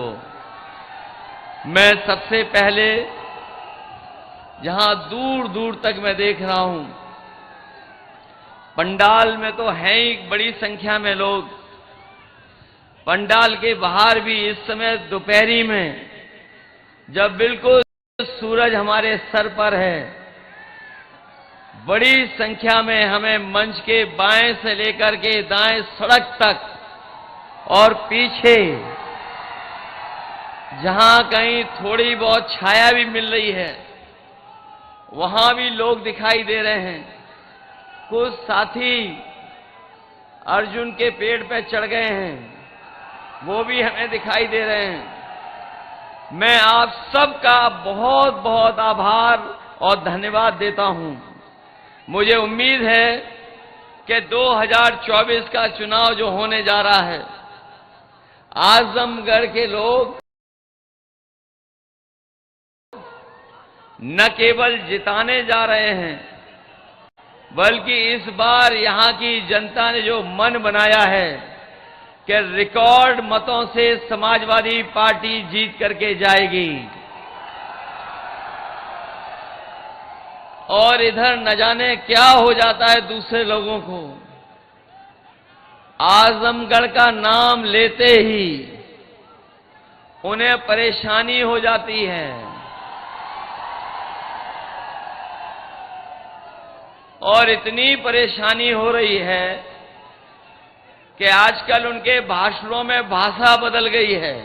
बंधुओं, मैं सबसे पहले जहां दूर दूर तक मैं देख रहा हूं, पंडाल में तो हैं ही बड़ी संख्या में लोग, पंडाल के बाहर भी इस समय दोपहरी में जब बिल्कुल सूरज हमारे सर पर है, बड़ी संख्या में हमें मंच के बाएं से लेकर के दाएं सड़क तक और पीछे जहां कहीं थोड़ी बहुत छाया भी मिल रही है वहां भी लोग दिखाई दे रहे हैं। कुछ साथी अर्जुन के पेड़ पे चढ़ गए हैं, वो भी हमें दिखाई दे रहे हैं। मैं आप सबका बहुत बहुत आभार और धन्यवाद देता हूं। मुझे उम्मीद है कि 2024 का चुनाव जो होने जा रहा है, आजमगढ़ के लोग न केवल जिताने जा रहे हैं, बल्कि इस बार यहां की जनता ने जो मन बनाया है कि रिकॉर्ड मतों से समाजवादी पार्टी जीत करके जाएगी। और इधर न जाने क्या हो जाता है दूसरे लोगों को, आजमगढ़ का नाम लेते ही उन्हें परेशानी हो जाती है। और इतनी परेशानी हो रही है कि आजकल उनके भाषणों में भाषा बदल गई है।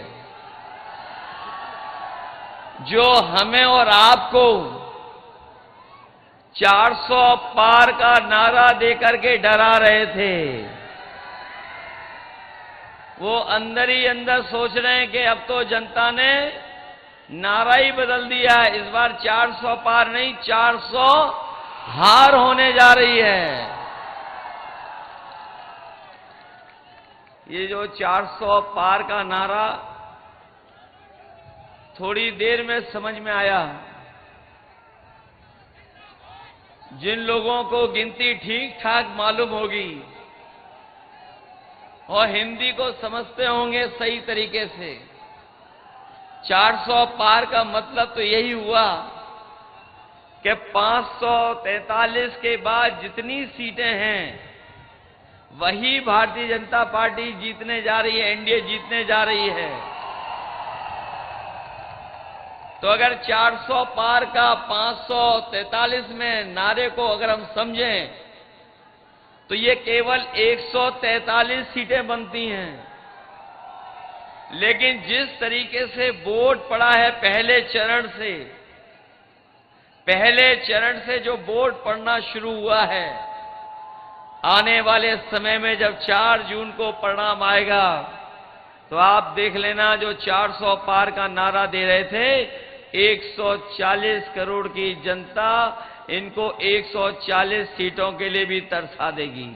जो हमें और आपको 400 पार का नारा देकर के डरा रहे थे, वो अंदर ही अंदर सोच रहे हैं कि अब तो जनता ने नारा ही बदल दिया है, इस बार 400 पार नहीं 400 हार होने जा रही है। ये जो 400 पार का नारा थोड़ी देर में समझ में आया। जिन लोगों को गिनती ठीक ठाक मालूम होगी और हिंदी को समझते होंगे सही तरीके से, 400 पार का मतलब तो यही हुआ कि 543 के बाद जितनी सीटें हैं वही भारतीय जनता पार्टी जीतने जा रही है, एनडीए जीतने जा रही है। तो अगर 400 पार का 543 में नारे को अगर हम समझें तो ये केवल 143 सीटें बनती हैं। लेकिन जिस तरीके से वोट पड़ा है पहले चरण से जो वोट पड़ना शुरू हुआ है, आने वाले समय में जब 4 जून को परिणाम आएगा तो आप देख लेना, जो 400 पार का नारा दे रहे थे, 140 करोड़ की जनता इनको 140 सीटों के लिए भी तरसा देगी।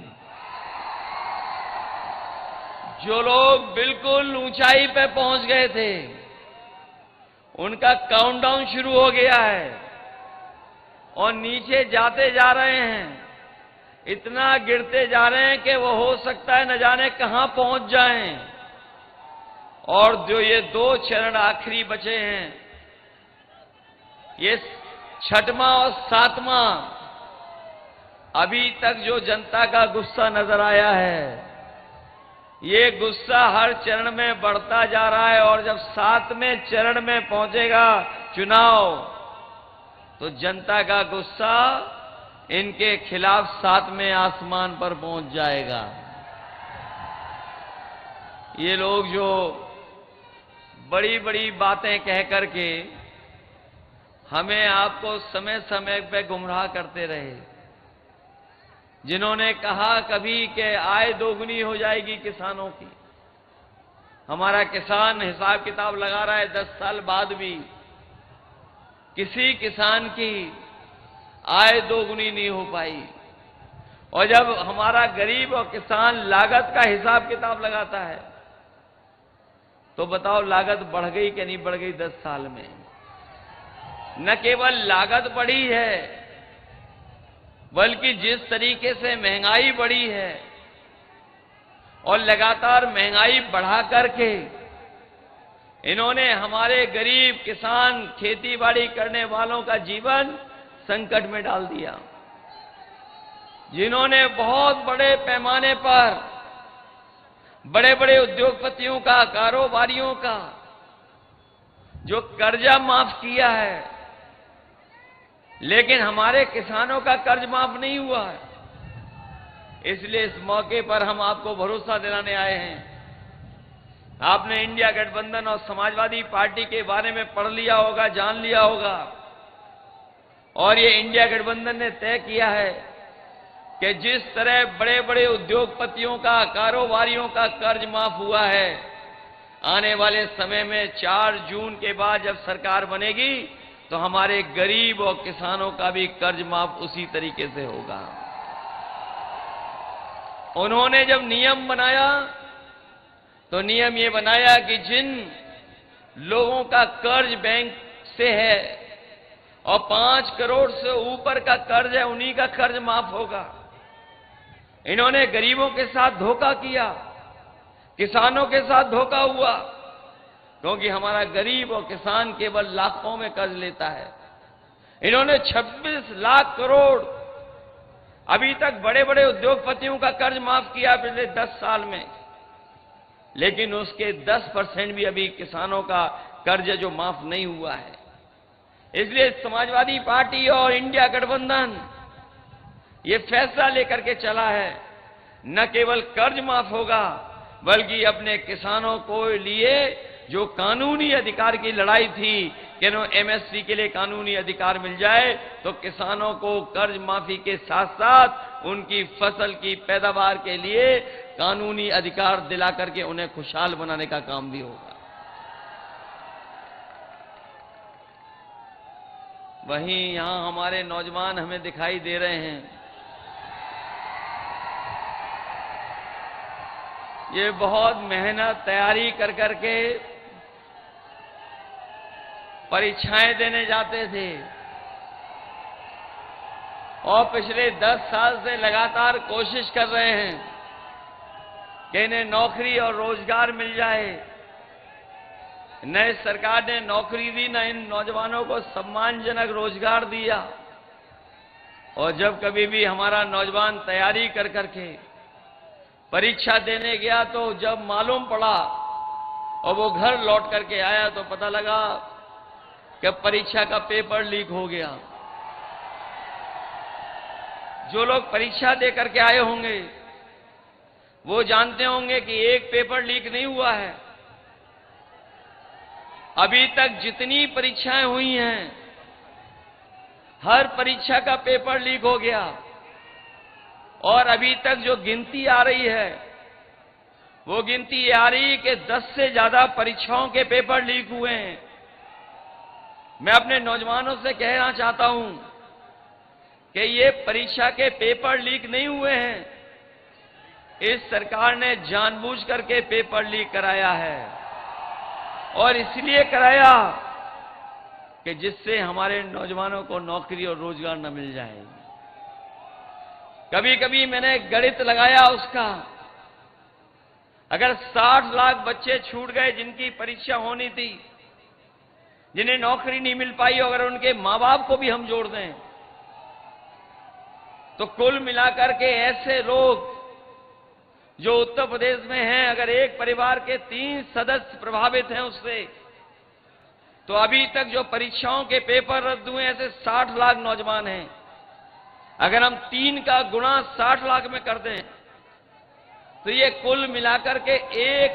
जो लोग बिल्कुल ऊंचाई पे पहुंच गए थे, उनका काउंटडाउन शुरू हो गया है और नीचे जाते जा रहे हैं। इतना गिरते जा रहे हैं कि वो हो सकता है न जाने कहां पहुंच जाएं। और जो ये 2 चरण आखिरी बचे हैं, ये 6वां और 7वां, अभी तक जो जनता का गुस्सा नजर आया है, ये गुस्सा हर चरण में बढ़ता जा रहा है। और जब 7वें चरण में पहुंचेगा चुनाव, तो जनता का गुस्सा इनके खिलाफ 7वें आसमान पर पहुंच जाएगा। ये लोग जो बड़ी बड़ी बातें कह करके हमें आपको समय समय पे गुमराह करते रहे, जिन्होंने कहा कभी कि आय दोगुनी हो जाएगी किसानों की, हमारा किसान हिसाब किताब लगा रहा है 10 साल बाद भी किसी किसान की आय दोगुनी नहीं हो पाई। और जब हमारा गरीब और किसान लागत का हिसाब किताब लगाता है तो बताओ लागत बढ़ गई कि नहीं बढ़ गई 10 साल में? न केवल लागत बढ़ी है, बल्कि जिस तरीके से महंगाई बढ़ी है और लगातार महंगाई बढ़ा करके इन्होंने हमारे गरीब किसान, खेती बाड़ी करने वालों का जीवन संकट में डाल दिया। जिन्होंने बहुत बड़े पैमाने पर बड़े बड़े उद्योगपतियों का, कारोबारियों का जो कर्जा माफ किया है, लेकिन हमारे किसानों का कर्ज माफ नहीं हुआ है। इसलिए इस मौके पर हम आपको भरोसा दिलाने आए हैं। आपने इंडिया गठबंधन और समाजवादी पार्टी के बारे में पढ़ लिया होगा, जान लिया होगा, और ये इंडिया गठबंधन ने तय किया है कि जिस तरह बड़े बड़े उद्योगपतियों का, कारोबारियों का कर्ज माफ हुआ है, आने वाले समय में 4 जून के बाद जब सरकार बनेगी तो हमारे गरीब और किसानों का भी कर्ज माफ उसी तरीके से होगा। उन्होंने जब नियम बनाया तो नियम ये बनाया कि जिन लोगों का कर्ज बैंक से है और 5 करोड़ से ऊपर का कर्ज है, उन्हीं का कर्ज माफ होगा। इन्होंने गरीबों के साथ धोखा किया, किसानों के साथ धोखा हुआ, क्योंकि हमारा गरीब और किसान केवल लाखों में कर्ज लेता है। इन्होंने 26 लाख करोड़ अभी तक बड़े बड़े उद्योगपतियों का कर्ज माफ किया पिछले 10 साल में, लेकिन उसके 10% भी अभी किसानों का कर्ज है जो माफ नहीं हुआ है। इसलिए समाजवादी पार्टी और इंडिया गठबंधन ये फैसला लेकर के चला है, न केवल कर्ज माफ होगा बल्कि अपने किसानों को लिए जो कानूनी अधिकार की लड़ाई थी कि एमएसपी के लिए कानूनी अधिकार मिल जाए, तो किसानों को कर्ज माफी के साथ साथ उनकी फसल की पैदावार के लिए कानूनी अधिकार दिला करके उन्हें खुशहाल बनाने का काम भी होगा। वहीं यहां हमारे नौजवान हमें दिखाई दे रहे हैं। ये बहुत मेहनत तैयारी कर करके परीक्षाएं देने जाते थे और पिछले 10 साल से लगातार कोशिश कर रहे हैं कि इन्हें नौकरी और रोजगार मिल जाए। न इस सरकार ने नौकरी दी, न इन नौजवानों को सम्मानजनक रोजगार दिया। और जब कभी भी हमारा नौजवान तैयारी कर करके परीक्षा देने गया तो जब मालूम पड़ा और वो घर लौट करके आया तो पता लगा कि परीक्षा का पेपर लीक हो गया। जो लोग परीक्षा दे करके आए होंगे वो जानते होंगे कि एक पेपर लीक नहीं हुआ है। अभी तक जितनी परीक्षाएं हुई हैं, हर परीक्षा का पेपर लीक हो गया। और अभी तक जो गिनती आ रही है वो गिनती ये आ रही है कि 10 से ज्यादा परीक्षाओं के पेपर लीक हुए हैं। मैं अपने नौजवानों से कहना चाहता हूं कि ये परीक्षा के पेपर लीक नहीं हुए हैं, इस सरकार ने जानबूझ करके पेपर लीक कराया है। और इसलिए कराया कि जिससे हमारे नौजवानों को नौकरी और रोजगार न मिल जाए। कभी कभी मैंने गणित लगाया उसका, अगर 60 लाख बच्चे छूट गए जिनकी परीक्षा होनी थी, जिन्हें नौकरी नहीं मिल पाई, अगर उनके मां बाप को भी हम जोड़ दें तो कुल मिलाकर के ऐसे लोग जो उत्तर प्रदेश में हैं, अगर एक परिवार के 3 सदस्य प्रभावित हैं उससे, तो अभी तक जो परीक्षाओं के पेपर रद्द हुए ऐसे 60 लाख नौजवान हैं। अगर हम 3 का गुणा 60 लाख में कर दें तो ये कुल मिलाकर के 1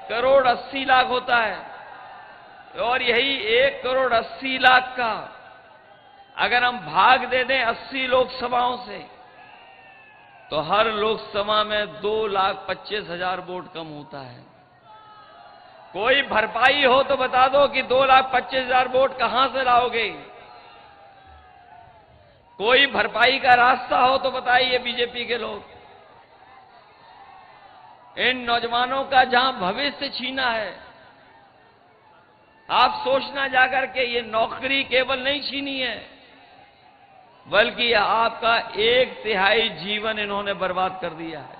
करोड़ 80 लाख होता है। और यही 1 करोड़ 80 लाख का अगर हम भाग दे दें 80 लोकसभाओं से, तो हर लोकसभा में 2,25,000 वोट कम होता है। कोई भरपाई हो तो बता दो कि 2,25,000 वोट कहां से लाओगे? कोई भरपाई का रास्ता हो तो बताइए बीजेपी के लोग। इन नौजवानों का जहां भविष्य छीना है, आप सोचना जाकर के ये नौकरी केवल नहीं छीनी है, बल्कि आपका 1/3 जीवन इन्होंने बर्बाद कर दिया है।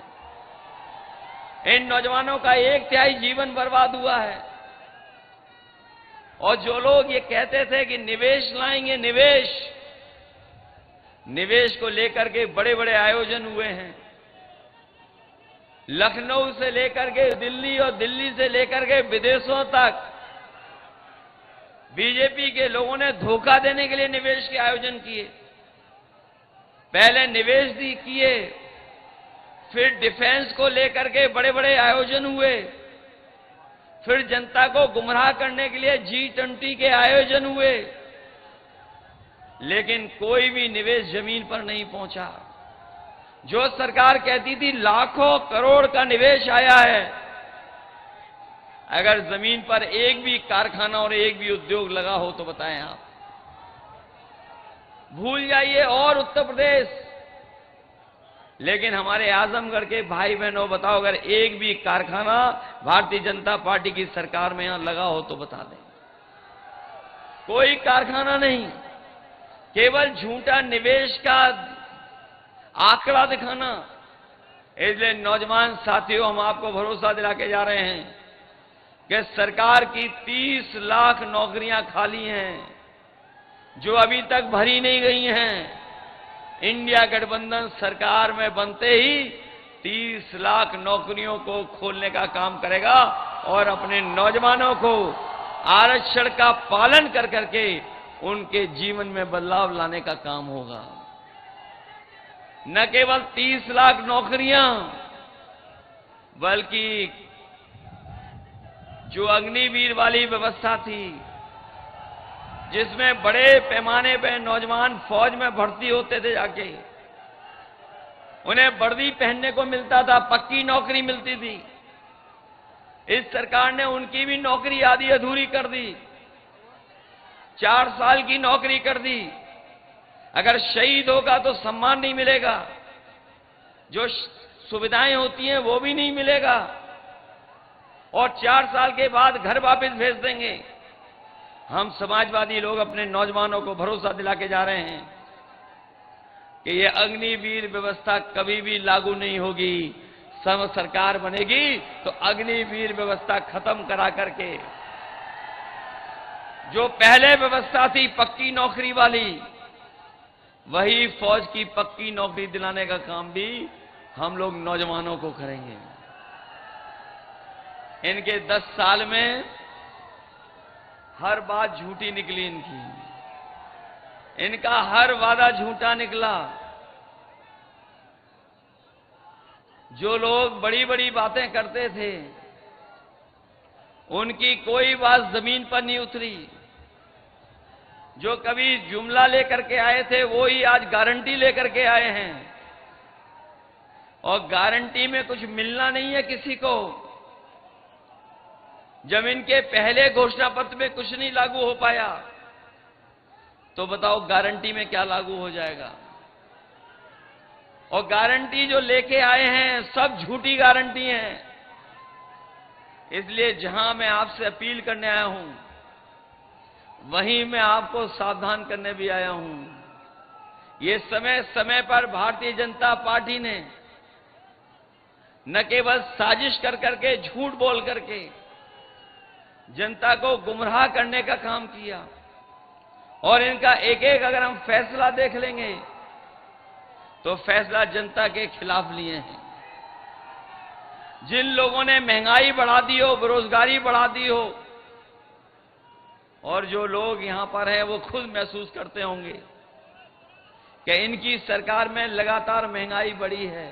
इन नौजवानों का 1/3 जीवन बर्बाद हुआ है। और जो लोग ये कहते थे कि निवेश लाएंगे, निवेश को लेकर के बड़े बड़े आयोजन हुए हैं। लखनऊ से लेकर के दिल्ली और दिल्ली से लेकर के विदेशों तक बीजेपी के लोगों ने धोखा देने के लिए निवेश के आयोजन किए। पहले निवेश किए, फिर डिफेंस को लेकर के बड़े बड़े आयोजन हुए, फिर जनता को गुमराह करने के लिए G20 के आयोजन हुए, लेकिन कोई भी निवेश जमीन पर नहीं पहुंचा। जो सरकार कहती थी लाखों करोड़ का निवेश आया है, अगर जमीन पर एक भी कारखाना और एक भी उद्योग लगा हो तो बताएं आप। भूल जाइए और उत्तर प्रदेश, लेकिन हमारे आजमगढ़ के भाई बहनों बताओ, अगर एक भी कारखाना भारतीय जनता पार्टी की सरकार में यहां लगा हो तो बता दें। कोई कारखाना नहीं, केवल झूठा निवेश का आंकड़ा दिखाना। इसलिए नौजवान साथियों, हम आपको भरोसा दिला के जा रहे हैं कि सरकार की 30 लाख नौकरियां खाली हैं, जो अभी तक भरी नहीं गई हैं। इंडिया गठबंधन सरकार में बनते ही 30 लाख नौकरियों को खोलने का काम करेगा और अपने नौजवानों को आरक्षण का पालन कर करके उनके जीवन में बदलाव लाने का काम होगा। न केवल 30 लाख नौकरियां, बल्कि जो अग्निवीर वाली व्यवस्था थी, जिसमें बड़े पैमाने पर नौजवान फौज में भर्ती होते थे, जाके उन्हें वर्दी पहनने को मिलता था, पक्की नौकरी मिलती थी। इस सरकार ने उनकी भी नौकरी आधी अधूरी कर दी, 4 साल की नौकरी कर दी। अगर शहीद होगा तो सम्मान नहीं मिलेगा, जो सुविधाएं होती हैं वो भी नहीं मिलेगा, और 4 साल के बाद घर वापस भेज देंगे। हम समाजवादी लोग अपने नौजवानों को भरोसा दिला के जा रहे हैं कि ये अग्निवीर व्यवस्था कभी भी लागू नहीं होगी। सम सरकार बनेगी तो अग्निवीर व्यवस्था खत्म करा करके जो पहले व्यवस्था थी पक्की नौकरी वाली, वही फौज की पक्की नौकरी दिलाने का काम भी हम लोग नौजवानों को करेंगे। इनके 10 साल में हर बात झूठी निकली इनका हर वादा झूठा निकला। जो लोग बड़ी बड़ी बातें करते थे, उनकी कोई बात जमीन पर नहीं उतरी। जो कभी जुमला लेकर के आए थे, वो ही आज गारंटी लेकर के आए हैं, और गारंटी में कुछ मिलना नहीं है किसी को। जब इनके पहले घोषणा पत्र में कुछ नहीं लागू हो पाया, तो बताओ गारंटी में क्या लागू हो जाएगा। और गारंटी जो लेके आए हैं सब झूठी गारंटी हैं। इसलिए जहां मैं आपसे अपील करने आया हूं, वहीं मैं आपको सावधान करने भी आया हूं। ये समय समय पर भारतीय जनता पार्टी ने न केवल साजिश कर करके, झूठ बोल करके जनता को गुमराह करने का काम किया, और इनका एक एक अगर हम फैसला देख लेंगे तो फैसला जनता के खिलाफ लिए हैं। जिन लोगों ने महंगाई बढ़ा दी हो, बेरोजगारी बढ़ा दी हो, और जो लोग यहां पर हैं वो खुद महसूस करते होंगे कि इनकी सरकार में लगातार महंगाई बढ़ी है।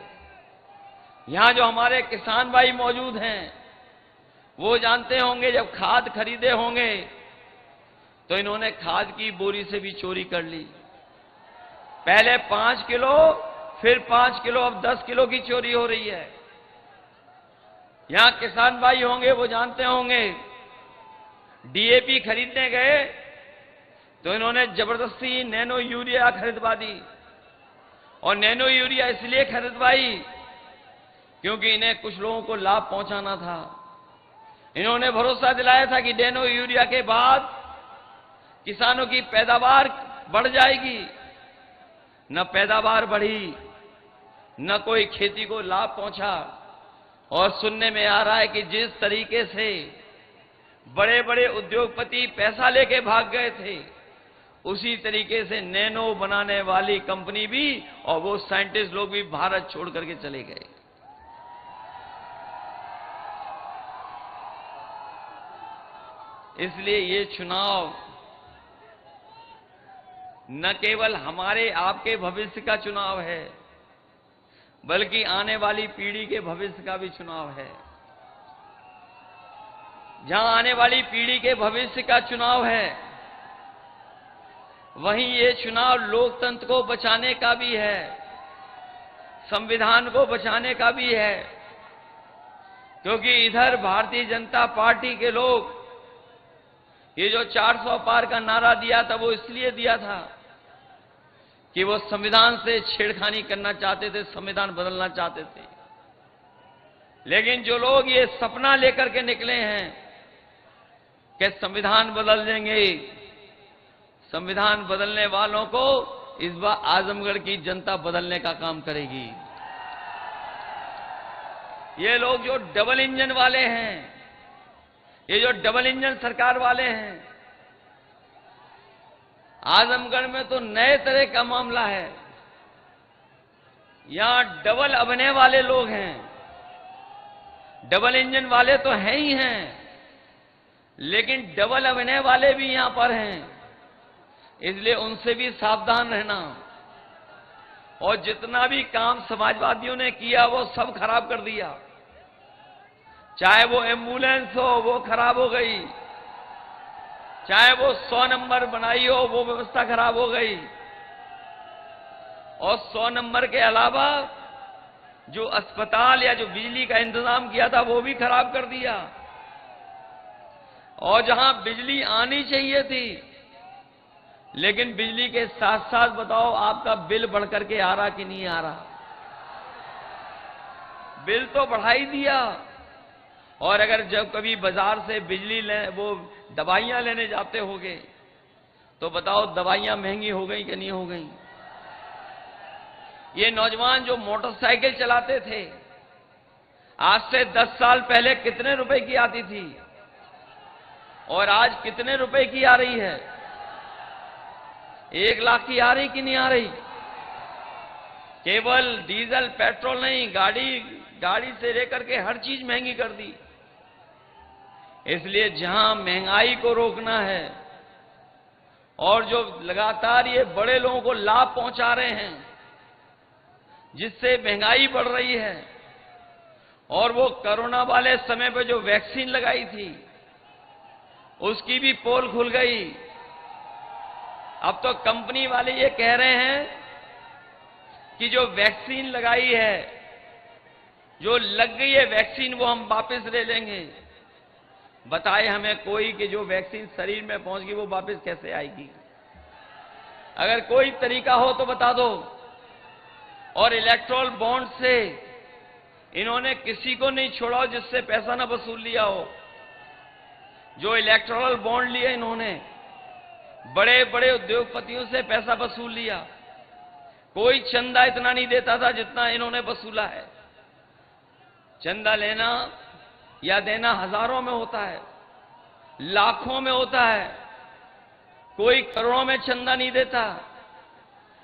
यहां जो हमारे किसान भाई मौजूद हैं, वो जानते होंगे जब खाद खरीदे होंगे तो इन्होंने खाद की बोरी से भी चोरी कर ली। पहले 5 किलो, फिर 5 किलो, अब 10 किलो की चोरी हो रही है। यहां किसान भाई होंगे, वो जानते होंगे डीएपी खरीदने गए तो इन्होंने जबरदस्ती नैनो यूरिया खरीदवा दी, और नैनो यूरिया इसलिए खरीदवाई क्योंकि इन्हें कुछ लोगों को लाभ पहुंचाना था। इन्होंने भरोसा दिलाया था कि नैनो यूरिया के बाद किसानों की पैदावार बढ़ जाएगी। न पैदावार बढ़ी, न कोई खेती को लाभ पहुंचा, और सुनने में आ रहा है कि जिस तरीके से बड़े बड़े उद्योगपति पैसा लेके भाग गए थे, उसी तरीके से नैनो बनाने वाली कंपनी भी और वो साइंटिस्ट लोग भी भारत छोड़ करके चले गए। इसलिए ये चुनाव न केवल हमारे आपके भविष्य का चुनाव है, बल्कि आने वाली पीढ़ी के भविष्य का भी चुनाव है। जहां आने वाली पीढ़ी के भविष्य का चुनाव है, वहीं ये चुनाव लोकतंत्र को बचाने का भी है, संविधान को बचाने का भी है। क्योंकि इधर भारतीय जनता पार्टी के लोग ये जो 400 पार का नारा दिया था, वो इसलिए दिया था कि वो संविधान से छेड़खानी करना चाहते थे, संविधान बदलना चाहते थे। लेकिन जो लोग ये सपना लेकर के निकले हैं कि संविधान बदल देंगे, संविधान बदलने वालों को इस बार आजमगढ़ की जनता बदलने का काम करेगी। ये लोग जो डबल इंजन वाले हैं, ये जो डबल इंजन सरकार वाले हैं, आजमगढ़ में तो नए तरह का मामला है। यहां डबल अबने वाले लोग हैं, डबल इंजन वाले तो हैं ही हैं, लेकिन डबल अबने वाले भी यहां पर हैं। इसलिए उनसे भी सावधान रहना। और जितना भी काम समाजवादियों ने किया वो सब खराब कर दिया। चाहे वो एम्बुलेंस हो, वो खराब हो गई। चाहे वो 100 नंबर बनाई हो, वो व्यवस्था खराब हो गई। और 100 नंबर के अलावा जो अस्पताल या जो बिजली का इंतजाम किया था, वो भी खराब कर दिया। और जहां बिजली आनी चाहिए थी, लेकिन बिजली के साथ साथ बताओ आपका बिल बढ़ करके आ रहा कि नहीं आ रहा? बिल तो बढ़ा ही दिया। और अगर जब कभी बाजार से बिजली वो दवाइयां लेने जाते होगे, तो बताओ दवाइयां महंगी हो गई कि नहीं हो गई? ये नौजवान जो मोटरसाइकिल चलाते थे, आज से 10 साल पहले कितने रुपए की आती थी और आज कितने रुपए की आ रही है? 1 लाख की आ रही कि नहीं आ रही? केवल डीजल पेट्रोल नहीं, गाड़ी से लेकर के हर चीज महंगी कर दी। इसलिए जहां महंगाई को रोकना है और जो लगातार ये बड़े लोगों को लाभ पहुंचा रहे हैं, जिससे महंगाई बढ़ रही है, और वो कोरोना वाले समय पे जो वैक्सीन लगाई थी, उसकी भी पोल खुल गई। अब तो कंपनी वाले ये कह रहे हैं कि जो वैक्सीन लगाई है, जो लग गई है वैक्सीन, वो हम वापस ले लेंगे। बताए हमें कोई कि जो वैक्सीन शरीर में पहुंच गई वो वापस कैसे आएगी? अगर कोई तरीका हो तो बता दो। और इलेक्ट्रल बॉन्ड से इन्होंने किसी को नहीं छोड़ा जिससे पैसा ना वसूल लिया हो। जो इलेक्ट्रल बॉन्ड लिए इन्होंने, बड़े बड़े उद्योगपतियों से पैसा वसूल लिया। कोई चंदा इतना नहीं देता था जितना इन्होंने वसूला है। चंदा लेना या देना हजारों में होता है, लाखों में होता है, कोई करोड़ों में चंदा नहीं देता।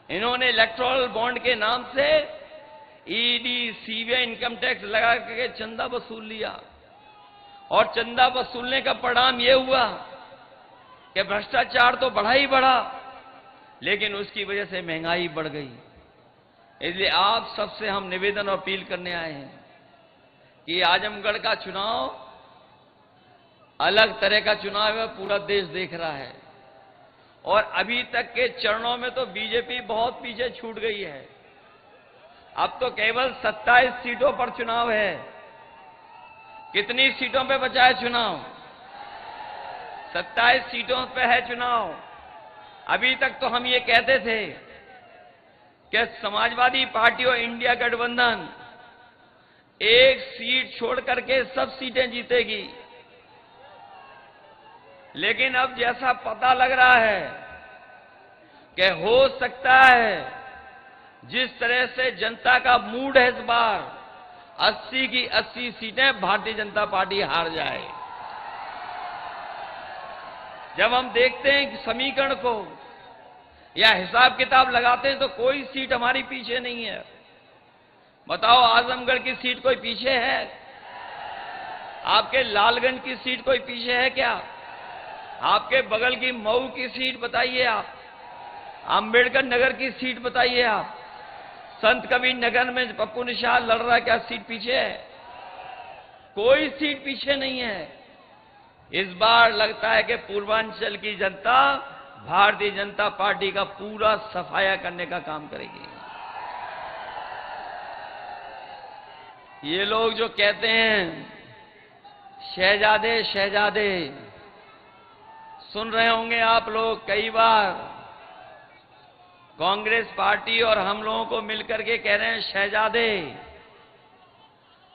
इन्होंने इलेक्टोरल बॉन्ड के नाम से ईडी, सीबीआई, इनकम टैक्स लगा के चंदा वसूल लिया। और चंदा वसूलने का परिणाम यह हुआ कि भ्रष्टाचार तो बढ़ा ही बढ़ा, लेकिन उसकी वजह से महंगाई बढ़ गई। इसलिए आप सबसे हम निवेदन और अपील करने आए हैं कि आजमगढ़ का चुनाव अलग तरह का चुनाव है, पूरा देश देख रहा है। और अभी तक के चरणों में तो बीजेपी बहुत पीछे छूट गई है। अब तो केवल 27 सीटों पर चुनाव है। कितनी सीटों पे बचा है चुनाव? 27 सीटों पे है चुनाव। अभी तक तो हम ये कहते थे कि समाजवादी पार्टी और इंडिया गठबंधन एक सीट छोड़ करके सब सीटें जीतेगी। लेकिन अब जैसा पता लग रहा है कि हो सकता है जिस तरह से जनता का मूड है इस बार, 80 की 80 सीटें भारतीय जनता पार्टी हार जाए। जब हम देखते हैं समीकरण को या हिसाब किताब लगाते हैं तो कोई सीट हमारी पीछे नहीं है। बताओ, आजमगढ़ की सीट कोई पीछे है? आपके लालगंज की सीट कोई पीछे है क्या? आपके बगल की मऊ की सीट बताइए आप, अंबेडकर नगर की सीट बताइए आप, संत कबीर नगर में पप्पू निषाद लड़ रहा है, क्या सीट पीछे है? कोई सीट पीछे नहीं है। इस बार लगता है कि पूर्वांचल की जनता भारतीय जनता पार्टी का पूरा सफाया करने का काम करेगी। ये लोग जो कहते हैं शहजादे शहजादे, सुन रहे होंगे आप लोग कई बार कांग्रेस पार्टी और हम लोगों को मिलकर के कह रहे हैं शहजादे।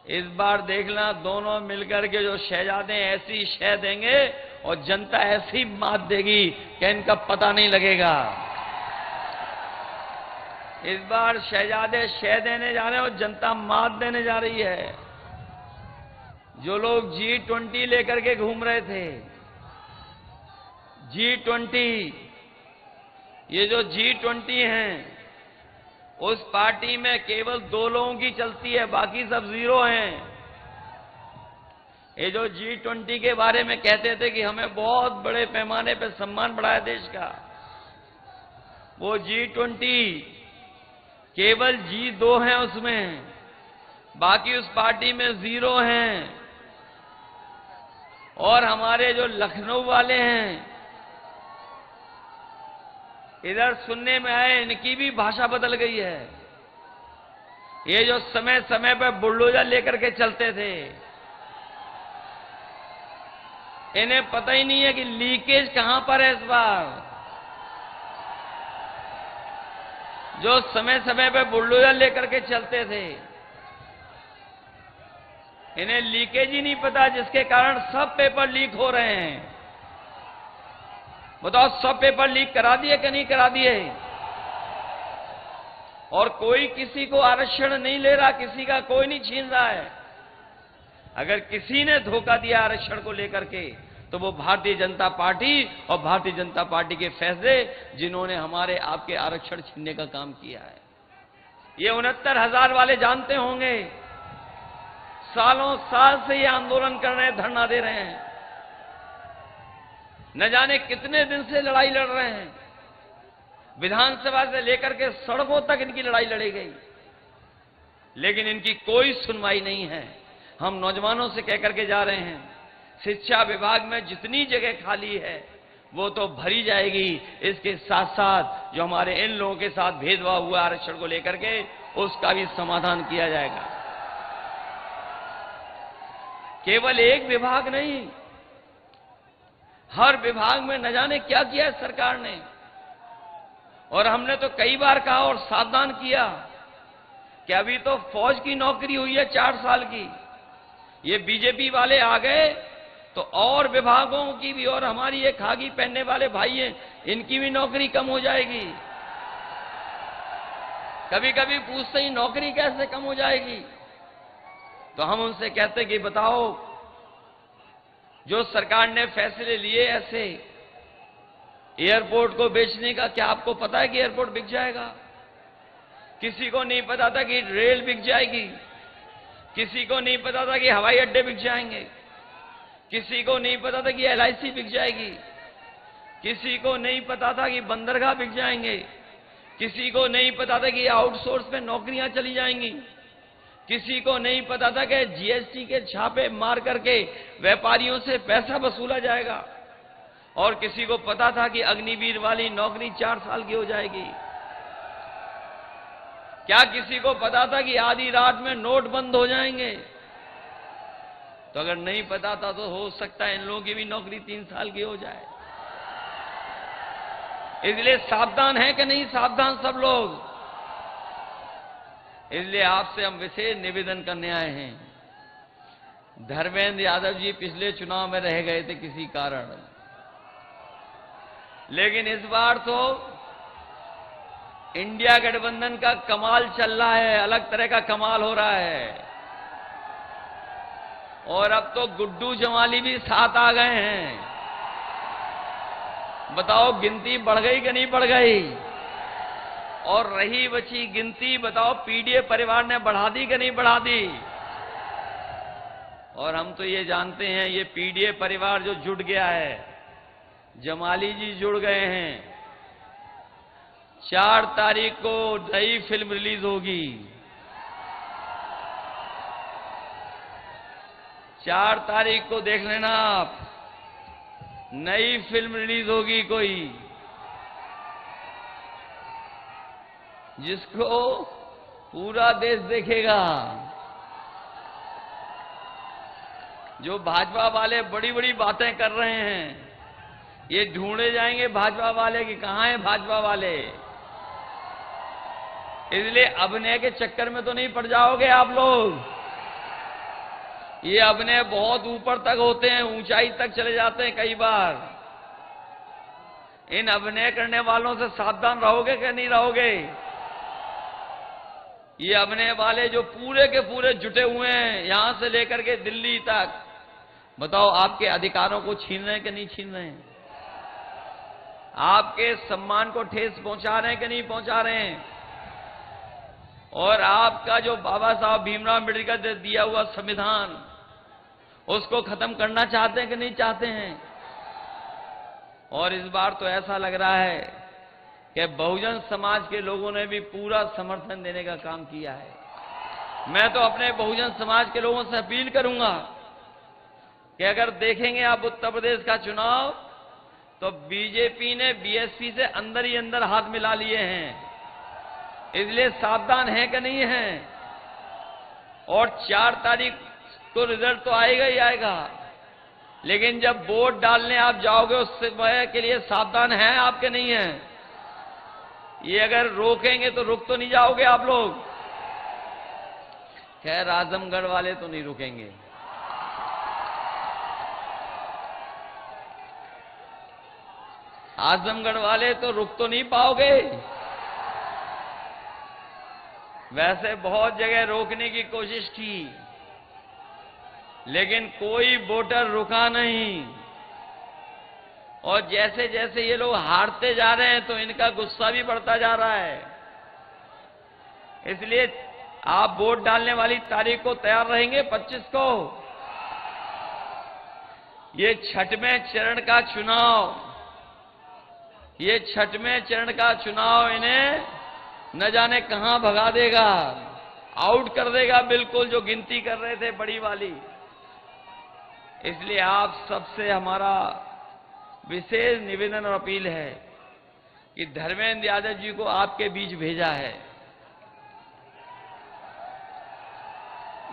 इस बार देखना, दोनों मिलकर के जो शहजादे ऐसी शह देंगे और जनता ऐसी मात देगी कि इनका पता नहीं लगेगा। इस बार शहजादे शह देने जा रहे हैं और जनता मात देने जा रही है। जो लोग G20 लेकर के घूम रहे थे, G20, ये जो G20 हैं, उस पार्टी में केवल 2 लोगों की चलती है, बाकी सब जीरो हैं। ये जो G20 के बारे में कहते थे कि हमें बहुत बड़े पैमाने पर सम्मान बढ़ा है देश का, वो G20 केवल G2 हैं उसमें, बाकी उस पार्टी में जीरो हैं। और हमारे जो लखनऊ वाले हैं, इधर सुनने में आए इनकी भी भाषा बदल गई है। ये जो समय समय पर बुलडोजर लेकर के चलते थे, इन्हें पता ही नहीं है कि लीकेज कहां पर है। इस बार जो समय समय पर बुलडोजर लेकर के चलते थे, इन्हें लीकेज ही नहीं पता, जिसके कारण सब पेपर लीक हो रहे हैं। बताओ, सब पेपर लीक करा दिए कि नहीं करा दिए? और कोई किसी को आरक्षण नहीं ले रहा, किसी का कोई नहीं छीन रहा है। अगर किसी ने धोखा दिया आरक्षण को लेकर के, तो वो भारतीय जनता पार्टी और भारतीय जनता पार्टी के फैसले, जिन्होंने हमारे आपके आरक्षण छीनने का काम किया है। ये 69,000 वाले जानते होंगे, सालों साल से ये आंदोलन कर रहे हैं, धरना दे रहे हैं, न जाने कितने दिन से लड़ाई लड़ रहे हैं। विधानसभा से लेकर के सड़कों तक इनकी लड़ाई लड़ी गई, लेकिन इनकी कोई सुनवाई नहीं है। हम नौजवानों से कहकर के जा रहे हैं, शिक्षा विभाग में जितनी जगह खाली है वो तो भरी जाएगी। इसके साथ साथ जो हमारे इन लोगों के साथ भेदभाव हुआ आरक्षण को लेकर के, उसका भी समाधान किया जाएगा। केवल एक विभाग नहीं, हर विभाग में न जाने क्या किया है सरकार ने। और हमने तो कई बार कहा और सावधान किया कि अभी तो फौज की नौकरी हुई है 4 साल की, ये बीजेपी वाले आ गए तो और विभागों की भी, और हमारी ये खाकी पहनने वाले भाई हैं, इनकी भी नौकरी कम हो जाएगी। कभी कभी पूछते ही नौकरी कैसे कम हो जाएगी? तो हम उनसे कहते कि बताओ, जो सरकार ने फैसले लिए ऐसे एयरपोर्ट को बेचने का, क्या आपको पता है कि एयरपोर्ट बिक जाएगा? किसी को नहीं पता था कि रेल बिक जाएगी, किसी को नहीं पता था कि हवाई अड्डे बिक जाएंगे, किसी को नहीं पता था कि LIC बिक जाएगी, किसी को नहीं पता था कि बंदरगाह बिक जाएंगे, किसी को नहीं पता था कि आउटसोर्स पे नौकरियां चली जाएंगी, किसी को नहीं पता था कि GST के छापे मार करके व्यापारियों से पैसा वसूला जाएगा, और किसी को पता था कि अग्निवीर वाली नौकरी 4 साल की हो जाएगी। क्या किसी को पता था कि आधी रात में नोट बंद हो जाएंगे? तो अगर नहीं पता था तो हो सकता है इन लोगों की भी नौकरी 3 साल की हो जाए। इसलिए सावधान है कि नहीं सावधान सब लोग? इसलिए आपसे हम विशेष निवेदन करने आए हैं। धर्मेंद्र यादव जी पिछले चुनाव में रह गए थे किसी कारण, लेकिन इस बार तो इंडिया गठबंधन का कमाल चल रहा है, अलग तरह का कमाल हो रहा है। और अब तो गुड्डू जमाली भी साथ आ गए हैं। बताओ गिनती बढ़ गई कि नहीं बढ़ गई? और रही बची गिनती, बताओ पीडीए परिवार ने बढ़ा दी कि नहीं बढ़ा दी? और हम तो ये जानते हैं, ये पीडीए परिवार जो जुड़ गया है, जमाली जी जुड़ गए हैं। 4 तारीख को नई फिल्म रिलीज होगी। 4 तारीख को देख लेना आप, नई फिल्म रिलीज होगी कोई, जिसको पूरा देश देखेगा। जो भाजपा वाले बड़ी बड़ी बातें कर रहे हैं, ये ढूंढे जाएंगे भाजपा वाले कि कहां हैं भाजपा वाले। इसलिए अभिनय के चक्कर में तो नहीं पड़ जाओगे आप लोग। ये अभिनय बहुत ऊपर तक होते हैं, ऊंचाई तक चले जाते हैं कई बार। इन अभिनय करने वालों से सावधान रहोगे कि नहीं रहोगे? ये अभिनय वाले जो पूरे के पूरे जुटे हुए हैं, यहां से लेकर के दिल्ली तक, बताओ आपके अधिकारों को छीन रहे हैं कि नहीं छीन रहे हैं? आपके सम्मान को ठेस पहुंचा रहे हैं कि नहीं पहुंचा रहे हैं? और आपका जो बाबा साहब भीमराव अम्बेडकर ने दिया हुआ संविधान, उसको खत्म करना चाहते हैं कि नहीं चाहते हैं? और इस बार तो ऐसा लग रहा है कि बहुजन समाज के लोगों ने भी पूरा समर्थन देने का काम किया है। मैं तो अपने बहुजन समाज के लोगों से अपील करूंगा कि अगर देखेंगे आप उत्तर प्रदेश का चुनाव, तो बीजेपी ने बीएसपी से अंदर ही अंदर हाथ मिला लिए हैं। इसलिए सावधान है कि नहीं है? और 4 तारीख को रिजल्ट तो आएगा ही आएगा, लेकिन जब वोट डालने आप जाओगे उस समय के लिए सावधान हैं आप के नहीं है? ये अगर रोकेंगे तो रुक तो नहीं जाओगे आप लोग? खैर, आजमगढ़ वाले तो नहीं रुकेंगे। आजमगढ़ वाले तो रुक तो नहीं पाओगे। वैसे बहुत जगह रोकने की कोशिश की, लेकिन कोई वोटर रुका नहीं। और जैसे जैसे ये लोग हारते जा रहे हैं, तो इनका गुस्सा भी बढ़ता जा रहा है। इसलिए आप वोट डालने वाली तारीख को तैयार रहेंगे 25 को। ये 6वें चरण का चुनाव, ये 6वें चरण का चुनाव इन्हें न जाने कहां भगा देगा, आउट कर देगा बिल्कुल, जो गिनती कर रहे थे बड़ी वाली। इसलिए आप सबसे हमारा विशेष निवेदन और अपील है कि धर्मेंद्र यादव जी को आपके बीच भेजा है।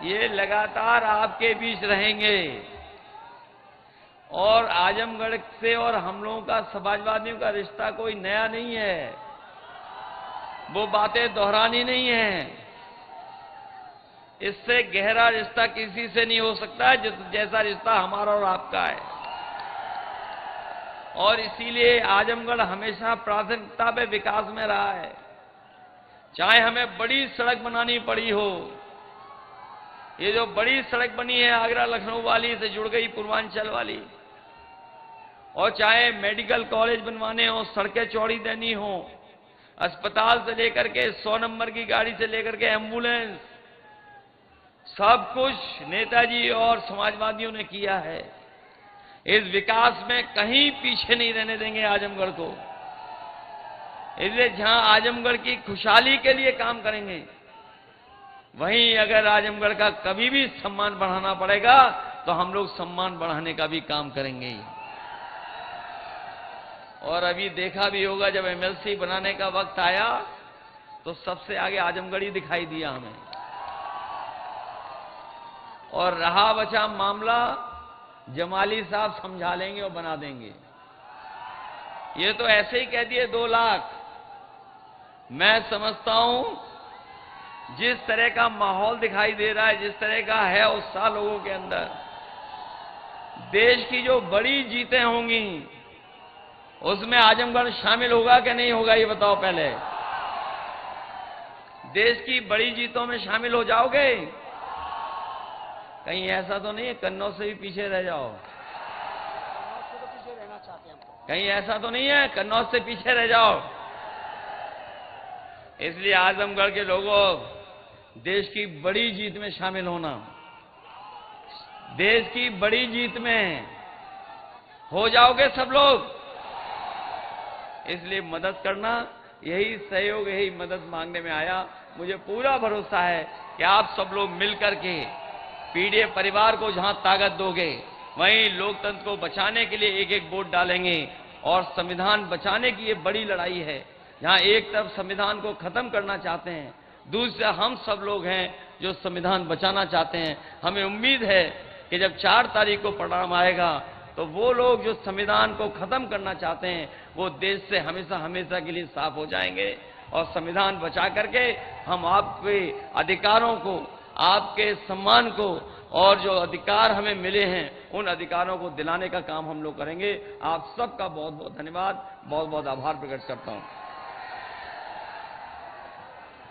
ये लगातार आपके बीच रहेंगे, और आजमगढ़ से और हम लोगों का, समाजवादियों का रिश्ता कोई नया नहीं है। वो बातें दोहरानी नहीं है। इससे गहरा रिश्ता किसी से नहीं हो सकता जैसा रिश्ता हमारा और आपका है। और इसीलिए आजमगढ़ हमेशा प्राथमिकता पे विकास में रहा है। चाहे हमें बड़ी सड़क बनानी पड़ी हो, ये जो बड़ी सड़क बनी है आगरा लखनऊ वाली से जुड़ गई पूर्वांचल वाली, और चाहे मेडिकल कॉलेज बनवाने हो, सड़कें चौड़ी देनी हो, अस्पताल से लेकर के 100 नंबर की गाड़ी से लेकर के एम्बुलेंस, सब कुछ नेताजी और समाजवादियों ने किया है। इस विकास में कहीं पीछे नहीं रहने देंगे आजमगढ़ को। इसलिए जहां आजमगढ़ की खुशहाली के लिए काम करेंगे, वहीं अगर आजमगढ़ का कभी भी सम्मान बढ़ाना पड़ेगा, तो हम लोग सम्मान बढ़ाने का भी काम करेंगे। और अभी देखा भी होगा, जब एमएलसी बनाने का वक्त आया, तो सबसे आगे आजमगढ़ ही दिखाई दिया हमें। और रहा बचा मामला, जमाली साहब समझा लेंगे और बना देंगे। ये तो ऐसे ही कह दिए 2 लाख। मैं समझता हूं जिस तरह का माहौल दिखाई दे रहा है, जिस तरह का है उत्साह लोगों के अंदर, देश की जो बड़ी जीतें होंगी उसमें आजमगढ़ शामिल होगा कि नहीं होगा, ये बताओ पहले। देश की बड़ी जीतों में शामिल हो जाओगे? कहीं ऐसा तो नहीं है कन्नौज से भी पीछे रह जाओ? कन्नौज से तो पीछे रहना चाहते हैं हम तो। कहीं ऐसा तो नहीं है कन्नौज से पीछे रह जाओ। इसलिए आजमगढ़ के लोगों, देश की बड़ी जीत में शामिल होना, देश की बड़ी जीत में हो जाओगे सब लोग। इसलिए मदद करना, यही सहयोग, यही मदद मांगने में आया। मुझे पूरा भरोसा है कि आप सब लोग मिलकर के पीडीएफ परिवार को जहां ताकत दोगे, वहीं लोकतंत्र को बचाने के लिए एक एक वोट डालेंगे। और संविधान बचाने की ये बड़ी लड़ाई है, जहां एक तरफ संविधान को खत्म करना चाहते हैं, दूसरा हम सब लोग हैं जो संविधान बचाना चाहते हैं। हमें उम्मीद है कि जब 4 तारीख को परिणाम आएगा तो वो लोग जो संविधान को खत्म करना चाहते हैं, वो देश से हमेशा हमेशा के लिए साफ हो जाएंगे। और संविधान बचा करके हम आपके अधिकारों को, आपके सम्मान को, और जो अधिकार हमें मिले हैं, उन अधिकारों को दिलाने का काम हम लोग करेंगे। आप सबका बहुत बहुत धन्यवाद, बहुत बहुत आभार प्रकट करता हूं।